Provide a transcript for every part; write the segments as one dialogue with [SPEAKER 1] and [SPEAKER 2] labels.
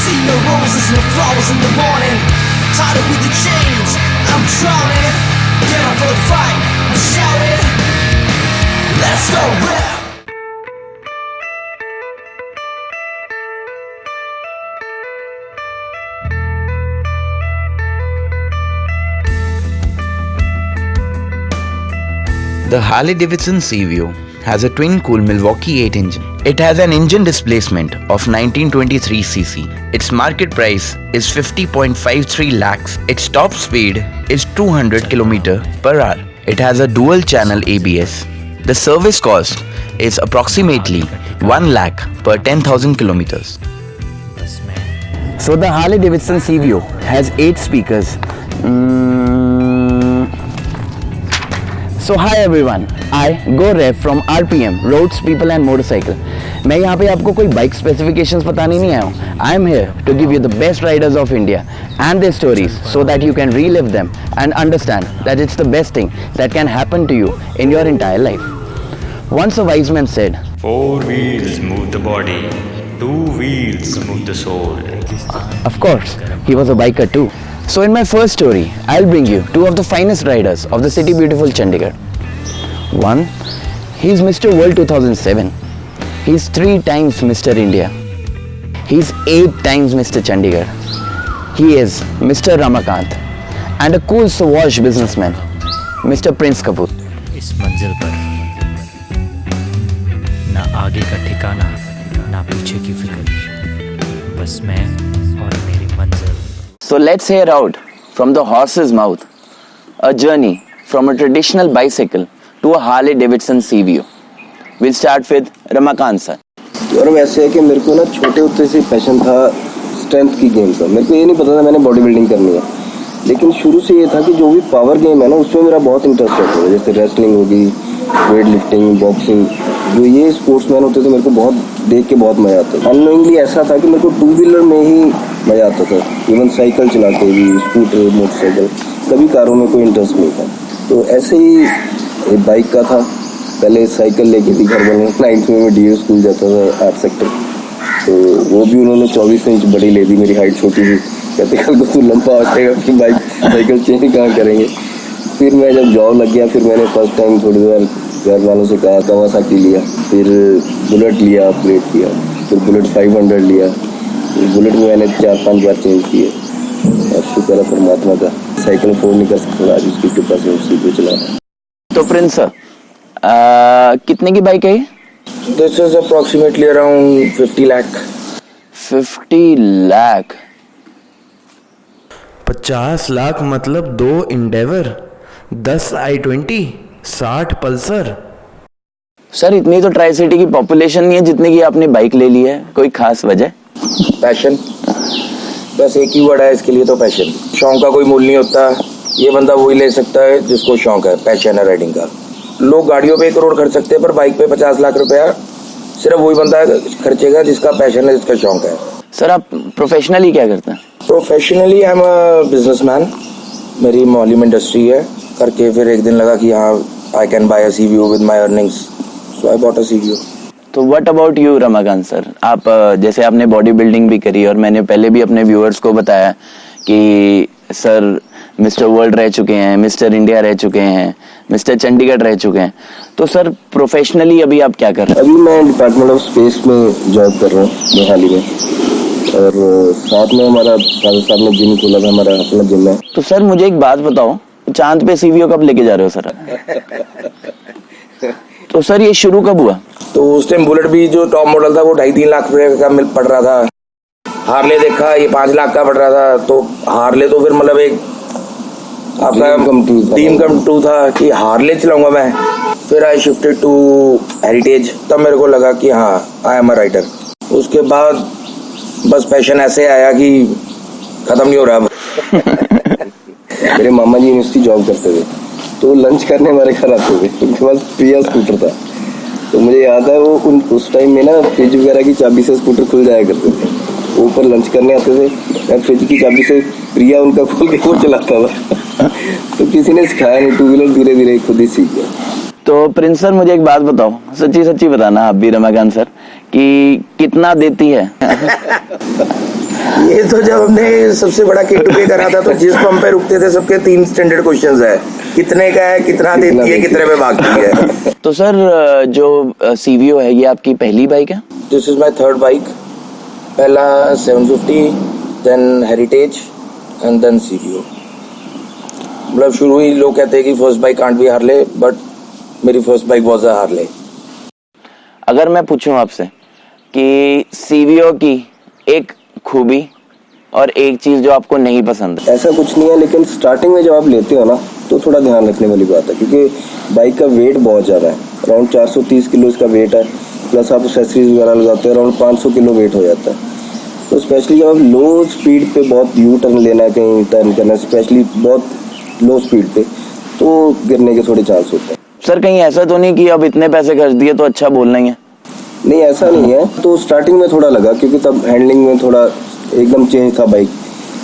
[SPEAKER 1] See no roses, no flowers in the morning. Tired with the chains, I'm drowning. Get up for the fight, I'm shouting. Let's go, rap.
[SPEAKER 2] The Harley-Davidson CVO has a twin-cool Milwaukee 8 engine. It has an engine displacement of 1923 cc. Its market price is 50.53 lakhs. Its top speed is 200 km per hour. It has a dual-channel ABS. The service cost is approximately 1 lakh per 10,000 kilometers. So the Harley-Davidson CVO has 8 speakers. So hi everyone, I Go Rev from RPM, Roads, People and Motorcycle. मैं यहाँ पे आपको कोई bike specifications बताने नहीं आया हूँ. I am here to give you the best riders of India and their stories so that you can relive them and understand that it's the best thing that can happen to you in your entire life. Once a wise man said,
[SPEAKER 3] 4 wheels move the body, 2 wheels move the soul.
[SPEAKER 2] Of course, he was a biker too. So in my first story, I'll bring you 2 of the finest riders of the city beautiful Chandigarh. One, he's Mr. World 2007. He's 3 times Mr. India. He's 8 times Mr. Chandigarh. He is Mr. Ramakant and a cool sauvage businessman, Mr. Prince Kapoor.
[SPEAKER 4] इस मंजिल पर ना आगे का ठिकाना ना पीछे की फिक्र, बस मैं और मेरी मंजिल.
[SPEAKER 2] So let's hear out from the horse's mouth a journey from a traditional bicycle to a Harley-Davidson CVO. We'll start with Ramakant sir.
[SPEAKER 5] और वैसे है कि मेरे को ना छोटे होते से पैशन था स्ट्रेंथ की गेम का. मेरे को ये नहीं पता था मैंने बॉडी बिल्डिंग करनी है, लेकिन शुरू से ये था कि जो भी पावर गेम है ना उसमें मेरा बहुत इंटरेस्ट रहता है. जैसे रेसलिंग होगी, वेट लिफ्टिंग, बॉक्सिंग, जो ये स्पोर्ट्समैन होते थे मेरे को बहुत देख के बहुत मज़ा आता था. अननोइंगली ऐसा था कि मेरे को 2 व्हीलर में ही मज़ा आता था. इवन साइकिल चला के भी, स्कूटर, मोटरसाइकिल, कभी कारों में कोई इंटरेस्ट नहीं था. तो ऐसे ही एक बाइक का था. पहले साइकिल लेके थी घर वालों ने. 9th में मैं DA स्कूल जाता था 8 सेक्टर, तो वो भी उन्होंने 24 इंच बड़ी ले दी. मेरी हाइट छोटी थी. कहते कल को तू लंबा हो जाएगा, फिर बाइक साइकिल चेंज कहाँ करेंगे. फिर मैं जब जॉब लग गया, फिर मैंने फर्स्ट टाइम थोड़ी देर घर वालों से कहा, कावासाकी लिया, फिर बुलेट लिया, अपग्रेड किया, फिर बुलेट 500 लिया. बुलेट में मैंने 4-5 बार चेंज किए और शुक्र है परमात्मा का. साइकिल अफोर्ड नहीं कर सकता आज, उसकी कृपा से उसी पे चला.
[SPEAKER 2] तो प्रिंस सर, कितने की बाइक है ये?
[SPEAKER 5] This is approximately around 50 lakh.
[SPEAKER 2] 50 lakh?
[SPEAKER 6] 50 lakh मतलब 2 इंडेवर, 10 i20, 60 पल्सर.
[SPEAKER 2] सर इतनी तो ट्राई सिटी की पॉपुलेशन नहीं है जितने की आपने बाइक ले ली है. कोई खास वजह?
[SPEAKER 5] पैशन, बस एक ही वर्ड है इसके लिए, तो पैशन. शौक का कोई मूल्य नहीं होता. ये बंदा वही ले सकता है जिसको शौक है, पैशन है राइडिंग का. लोग गाड़ियों पे 1 करोड़ खर्च सकते हैं, पर बाइक पे 50 लाख रुपया सिर्फ वही बंदा खर्चेगा जिसका पैशन है, जिसका शौक है.
[SPEAKER 2] सर आप प्रोफेशनली क्या करते हैं?
[SPEAKER 5] Professionally I am a businessman. मेरी मोहाली में इंडस्ट्री है. करके फिर एक दिन लगा कि हाँ I can buy a CVO with my earnings, so I bought a CVO.
[SPEAKER 2] तो what about you Ramakant sir? आप जैसे आपने बॉडी बिल्डिंग भी करी और मैंने पहले भी अपने व्यूअर्स को बताया कि सर मिस्टर वर्ल्ड रह चुके हैं, मिस्टर इंडिया रह चुके हैं, मिस्टर चंडीगढ़ रह चुके हैं. तो सर प्रोफेशनली अभी आप क्या कर रहे हैं?
[SPEAKER 5] अभी मैं डिपार्टमेंट ऑफ स्पेस में जॉब कर रहा हूँ मोहाली में, और साथ में हमारा फादर साहब ने जिम खोला था, हमारा अपना जिम है.
[SPEAKER 2] तो सर मुझे एक बात बताओ, चांद पे CVO कब लेके जा रहे हो सर? तो सर ये शुरू कब हुआ?
[SPEAKER 5] तो उस टाइम बुलेट भी जो टॉप मॉडल था वो 2.5-3 लाख रुपए का मिल पड़ रहा था. हार्ले देखा, ये 5 लाख का पड़ रहा था. तो हार्ले तो फिर मतलब एक आपका ड्रीम कम ट्रू था कि हार्ले चलाऊंगा मैं. फिर आई शिफ्टेड टू हेरिटेज. तब मेरे को लगा कि हाँ आई एम अ राइडर. उसके बाद बस पैशन ऐसे आया कि खत्म नहीं हो रहा. मेरे मामा जी यूनिवर्सिटी जॉब करते थे, तो लंच करने हमारे घर आते थे. उनके पास प्रिया स्कूटर था. तो मुझे याद है वो उस टाइम में ना फ्रिज वगैरह की चाबी से स्कूटर खुल जाया करते थे. ऊपर लंच करने आते थे, मैं फ्रिज की चाबी से प्रिया उनका खोल के वो चलाता था. तो किसी ने सिखाया नहीं, 2 व्हीलर धीरे धीरे खुद ही सीख गया.
[SPEAKER 2] तो प्रिंस सर मुझे एक बात बताओ, सच्ची सच्ची बताना आप भी रमाकांत सर, कि कितना देती है?
[SPEAKER 7] ये तो जब हमने सबसे बड़ा K2K करा था तो जिस पंप पे रुकते थे सबके 3 स्टैंडर्ड क्वेश्चंस है, कितने का है, कितना देती है, कितने पे भागती है।
[SPEAKER 2] तो सर जो CVO है ये आपकी पहली बाइक है?
[SPEAKER 7] This is my third bike. पहला 750, then heritage and then CVO। मतलब शुरू ही लोग कहते हैं कि first bike can't be Harley, but मेरी first bike was a Harley.
[SPEAKER 2] अगर मैं पूछूं आपसे कि CVO की एक खूबी और एक चीज जो आपको नहीं पसंद है?
[SPEAKER 5] ऐसा कुछ नहीं है, लेकिन स्टार्टिंग में जब आप लेते हो ना तो थोड़ा ध्यान रखने वाली बात है, क्योंकि बाइक का वेट बहुत ज़्यादा है। अराउंड 430 किलो इसका वेट है, प्लस आप एक्सेसरीज वगैरह लगाते हो अराउंड 500 किलो वेट हो जाता है। तो स्पेशली जब आप लो स्पीड पे बहुत यू टर्न लेना है, कहीं टर्न करना है, स्पेशली बहुत लो स्पीड पे, तो गिरने के थोड़े चांस होते हैं।
[SPEAKER 2] सर कहीं ऐसा तो नहीं कि अब इतने पैसे खर्च दिए तो अच्छा बोलना ही है?
[SPEAKER 5] नहीं, ऐसा नहीं है। तो स्टार्टिंग में थोड़ा लगा, क्योंकि तब हैंडलिंग में थोड़ा एकदम चेंज था बाइक,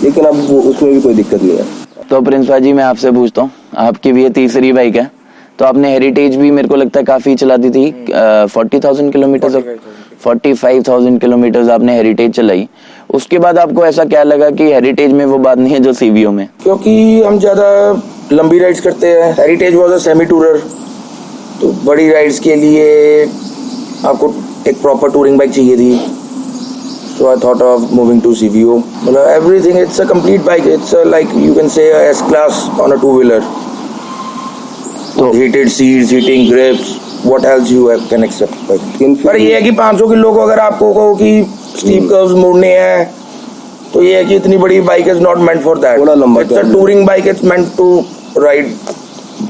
[SPEAKER 5] लेकिन अब वो उसमें भी कोई दिक्कत नहीं है।
[SPEAKER 2] तो प्रिंस भाई जी मैं आपसे पूछता हूँ, आपकी भी ये तीसरी बाइक है, तो आपने हेरिटेज भी मेरे को लगता है काफी चला दी थी। 40,000 किलोमीटर, 45,000 किलोमीटर आपने हेरिटेज चलाई। उसके बाद आपको ऐसा क्या लगा कि हेरिटेज में वो बात नहीं है जो CVO में?
[SPEAKER 7] क्योंकि हम ज़्यादा लंबी राइड्स करते हैं। Heritage was a semi tourer, तो बड़ी राइड्स के लिए आपको एक प्रॉपर टूरिंग बाइक चाहिए थी। So I thought of moving to CVO। मतलब everything, it's a complete bike, it's like you can say S class on a 2-wheeler। तो heated seats, heating grips, what else you can except. पर ये है कि 500 kilo को अगर आपको कहो कि स्टीप कर्व्स मोड़ने हैं, तो ये है कि इतनी बड़ी bike is not meant for that. It's a touring bike, it's meant to ride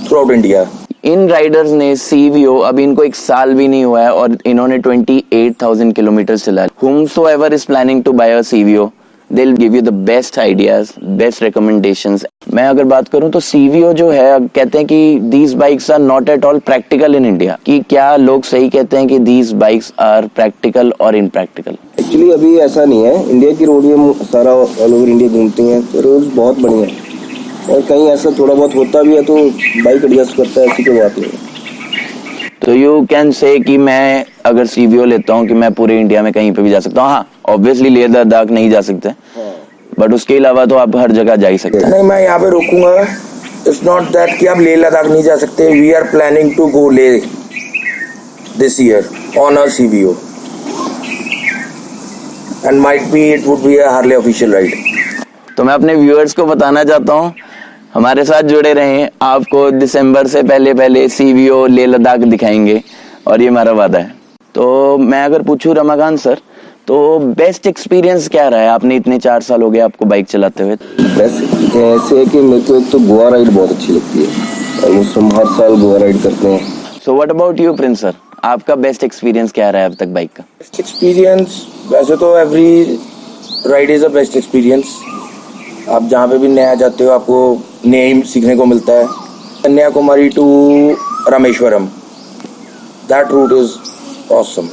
[SPEAKER 7] throughout India.
[SPEAKER 2] इन राइडर्स ने CVO, अभी इनको 1 साल भी नहीं हुआ है और इन्होंने 28,000 किलोमीटर चला। Whomsoever is planning to buy a CVO, they'll give you the best ideas, best recommendations. मैं अगर बात करूं तो CVO जो है, अब कहते हैं कि these bikes are not at all practical in India। कि क्या लोग सही कहते हैं कि these bikes are practical और impractical?
[SPEAKER 5] एक्चुअली अभी ऐसा नहीं है। इंडिया की रोड में सारा ऑल ओवर इंडिया घूमती हैं तो रोड्स बहुत बढ़िया हैं, और कहीं ऐसा थोड़ा बहुत होता भी है तो बाइक एडजस्ट करता है, ऐसी कोई बात नहीं है।
[SPEAKER 2] तो यू कैन से कि मैं अगर CVO लेता हूँ कि मैं पूरे इंडिया में कहीं पे भी जा सकता हूँ। हाँ, ऑब्वियसली लेह लद्दाख नहीं जा सकते, बट उसके अलावा तो आप हर जगह जा ही सकते हैं।
[SPEAKER 7] नहीं, मैं यहाँ पे रोकूंगा। इट्स नॉट दैट कि आप लेह लद्दाख नहीं जा सकते। We are planning to go Leh this year on a CVO, and might be it would be a Harley official ride.
[SPEAKER 2] तो मैं अपने व्यूअर्स को बताना चाहता हूँ, हमारे साथ जुड़े रहें, आपको दिसंबर से पहले CVO लेह लद्दाख दिखाएंगे, और ये हमारा वादा है। तो मैं अगर पूछूं रमाकांत सर, तो बेस्ट एक्सपीरियंस क्या रहा है? आपने इतने 4 साल हो गए आपको बाइक चलाते हुए।
[SPEAKER 5] बेस्ट ऐसे है कि मेरे को एक तो गोवा राइड बहुत अच्छी लगती है, ऑलमोस्ट हम हर साल गोवा राइड करते हैं।
[SPEAKER 2] So what about you Prince sir, आपका बेस्ट एक्सपीरियंस क्या रहा है अब तक बाइक का?
[SPEAKER 7] बेस्ट एक्सपीरियंस, वैसे तो every ride is a best experience. आप जहाँ पे भी नया जाते हो आपको नया ही सीखने को मिलता है। Kanyakumari to Rameswaram, that route is awesome.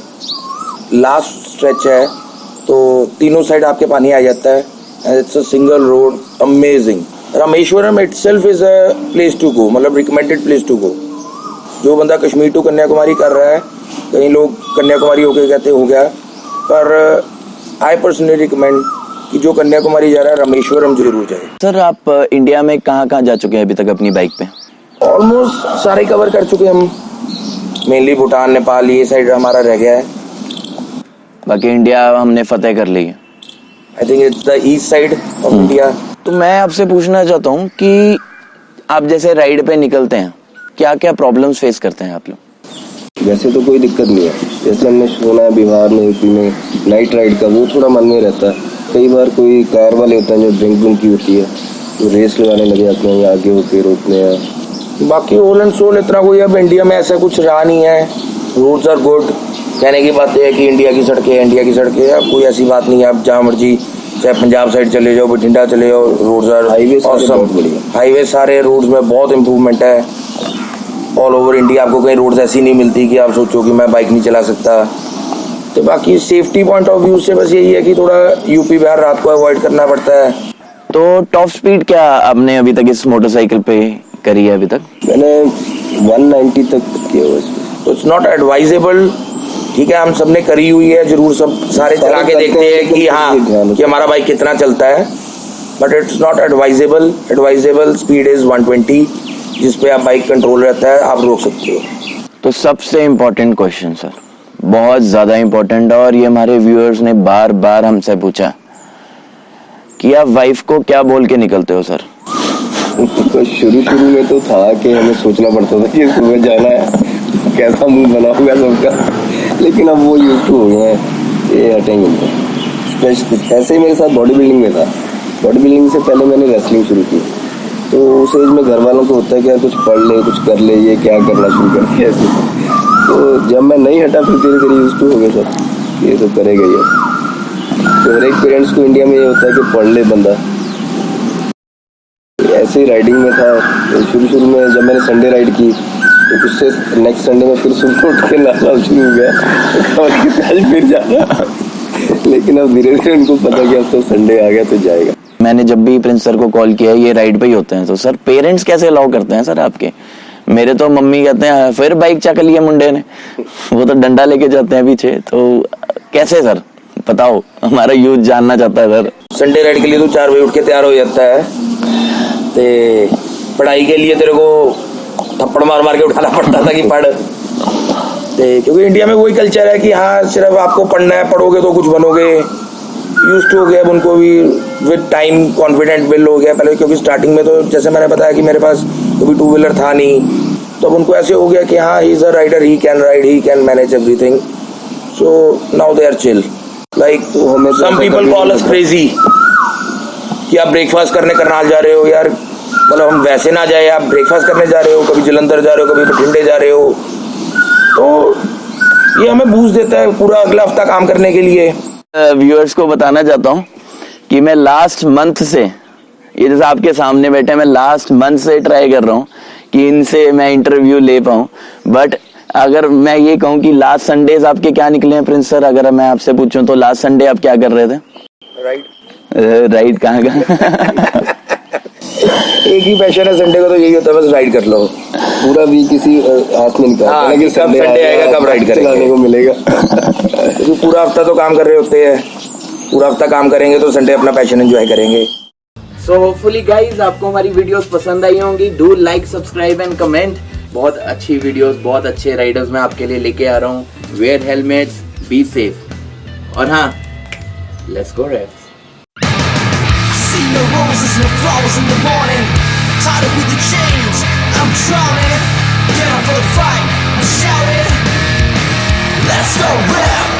[SPEAKER 7] Last stretch है तो तीनों साइड आपके पानी आ जाता है, and it's a single road, amazing. Rameswaram itself is a place to go, मतलब रिकमेंडेड प्लेस टू गो। जो बंदा कश्मीर टू कन्याकुमारी कर रहा है, कई लोग कन्याकुमारी होके कहते हो गया, पर आई पर्सनली रिकमेंड कि जो कन्याकुमारी जा रहा है रामेश्वरम जरूर जाए।
[SPEAKER 2] सर आप इंडिया में कहाँ कहाँ जा चुके हैं अभी तक अपनी बाइक पे?
[SPEAKER 7] ऑलमोस्ट सारे कवर कर चुके हम। मेनली भूटान, नेपाल, ये साइड हमारा रह गया है।
[SPEAKER 2] बाकी इंडिया हमने फतेह कर ली है।
[SPEAKER 7] I think it's the east side of India.
[SPEAKER 2] तो मैं आपसे पूछना चाहता हूँ कि आप जैसे राइड पे निकलते हैं, क्या क्या प्रॉब्लम्स फेस करते हैं आप लोग?
[SPEAKER 5] वैसे तो कोई दिक्कत नहीं है। जैसे हमने सुना है बिहार में, यूपी में नाइट राइड का वो थोड़ा मन में रहता है। कई बार कोई कार वाले होते हैं जो ड्रिंक की होती है, तो रेस लगाने लग जाते हैं या आगे होके रोकने हैं।
[SPEAKER 7] बाकी होल एंड सोल इतना कोई अब इंडिया में ऐसा कुछ रहा नहीं है। Roads are good. कहने की बात है कि इंडिया की सड़कें, अब कोई ऐसी बात नहीं है। आप जहाँ मर्जी, चाहे पंजाब साइड चले जाओ, बठिंडा चले जाओ, रोड्स आर हाईवे सारे रोड्स में बहुत इम्प्रूवमेंट है। ऑल ओवर इंडिया आपको कहीं रोड्स ऐसी नहीं मिलती कि आप सोचो कि मैं बाइक नहीं चला सकता। तो बाकी सेफ्टी पॉइंट ऑफ व्यू से बस यही है कि थोड़ा यूपी बिहार रात को अवॉइड करना पड़ता है।
[SPEAKER 2] तो टॉप स्पीड क्या आपने अभी तक इस मोटरसाइकिल पे करी है? अभी तक
[SPEAKER 5] मैंने 190 तक किया हुआ इसमें।
[SPEAKER 7] तो इट्स नॉट एडवाइजेबल ठीक है, हम सब ने करी हुई है, जरूर सब सारे चला के देखते हैं कि हाँ कि हमारा बाइक कितना चलता है, but it's not advisable. Advisable speed is 120, जिस पे आप बाइक कंट्रोल रहता है, आप रोक सकते हो।
[SPEAKER 6] तो सबसे इम्पोर्टेंट क्वेश्चन सर, बहुत ज़्यादा इम्पोर्टेंट, और ये हमारे व्यूअर्स ने बार बार हमसे पूछा कि आप वाइफ को क्या बोल के निकलते हो सर?
[SPEAKER 5] तो शुरू में तो था कि हमें सोचना पड़ता था कि सुबह जाना है, कैसा मुंह बना होगा सबका, लेकिन अब वो यूज टू हो गए हैं, ये हटेंगे नहीं। ऐसे ही मेरे साथ बॉडी बिल्डिंग में था। बॉडी बिल्डिंग से पहले मैंने रेसलिंग शुरू की, तो उस एज में घर वालों को होता है कि यार कुछ पढ़ ले, कुछ कर ले, ये क्या करना शुरू कर दिया ऐसे। तो जब मैं नहीं हटा फिर धीरे धीरे यूज टू हो गया सर, ये तो करेगा ही। तो हर एक पेरेंट्स को इंडिया में ये होता है कि पढ़ ले बंदा। ऐसे ही राइडिंग में था, तो शुरू में जब मैंने संडे राइड की, तो उससे नेक्स्ट संडे में फिर सुबह उठ के नहाना शुरू हो गया और आज फिर जाना। लेकिन अब धीरे धीरे उनको पता कि अब तो संडे आ गया तो जाएगा।
[SPEAKER 6] मैंने जब भी प्रिंस सर को कॉल किया, ये राइड पे ही होते हैं, तो सर पेरेंट्स कैसे अलाउ करते हैं सर आपके? मेरे तो मम्मी कहते हैं फिर बाइक चक लिया मुंडे ने, वो तो डंडा लेके जाते हैं पीछे। तो कैसे सर, बताओ, हमारा यूथ जानना चाहता है सर।
[SPEAKER 7] संडे राइड के लिए तो 4 बजे उठ के तैयार हो जाता है, ते पढ़ाई के लिए तेरे को थप्पड़ मार मार के उठाना पड़ता था कि पढ़, क्योंकि इंडिया में वही कल्चर है कि हाँ सिर्फ आपको पढ़ना है, पढ़ोगे तो कुछ बनोगे। यूज टू हो गया, अब उनको भी विद टाइम कॉन्फिडेंट बिल्ड हो गया। पहले क्योंकि स्टार्टिंग में तो जैसे मैंने बताया कि मेरे पास कभी 2 व्हीलर था नहीं, तो अब उनको ऐसे हो गया कि हाँ he is a rider, he can ride, he can manage everything, so now they are chill. Like some people call us crazy कि आप ब्रेकफास्ट करने करनाल जा रहे हो यार, मतलब हम वैसे ना जाए, आप ब्रेकफास्ट करने जा रहे हो, कभी जलंधर जा रहे हो, कभी बठिंडे जा रहे हो, तो ये हमें बूस्ट देता है पूरा अगला हफ्ता काम करने के लिए।
[SPEAKER 6] व्यूअर्स को बताना चाहता हूँ कि मैं लास्ट मंथ से, ये जैसे आपके सामने बैठे, मैं लास्ट मंथ से ट्राई कर रहा हूँ कि इनसे मैं इंटरव्यू ले पाऊँ। बट अगर मैं ये कहूँ कि लास्ट संडेज आपके क्या निकले हैं प्रिंस सर, अगर मैं आपसे पूछूं तो लास्ट संडे आप क्या कर रहे थे? राइड कहाँ का?
[SPEAKER 7] एक ही पैशन है संडे को, तो यही होता है बस राइड कर लो।
[SPEAKER 5] पूरा वीक इसी हाथ में निकालते हैं कि
[SPEAKER 7] कब संडे आएगा, कब राइड करेंगे
[SPEAKER 5] को मिलेगा।
[SPEAKER 7] क्योंकि पूरा हफ्ता तो काम कर रहे होते हैं, पूरा हफ्ता काम करेंगे तो संडे अपना पैशन एंजॉय करेंगे।
[SPEAKER 2] सो होपफुली गाइज आपको हमारी वीडियोस पसंद आई होंगी। Do like, subscribe and comment. बहुत अच्छी वीडियोस, बहुत अच्छे राइडर्स मैं आपके लिए लेके आ रहा हूँ। वेयर हेलमेट्स, बी सेफ, और हाँ, let's go reds.
[SPEAKER 1] See the roses and the flowers in the morning, tied up with the chains, I'm drowning. Get up for the fight, I'm shouting. Let's go rap.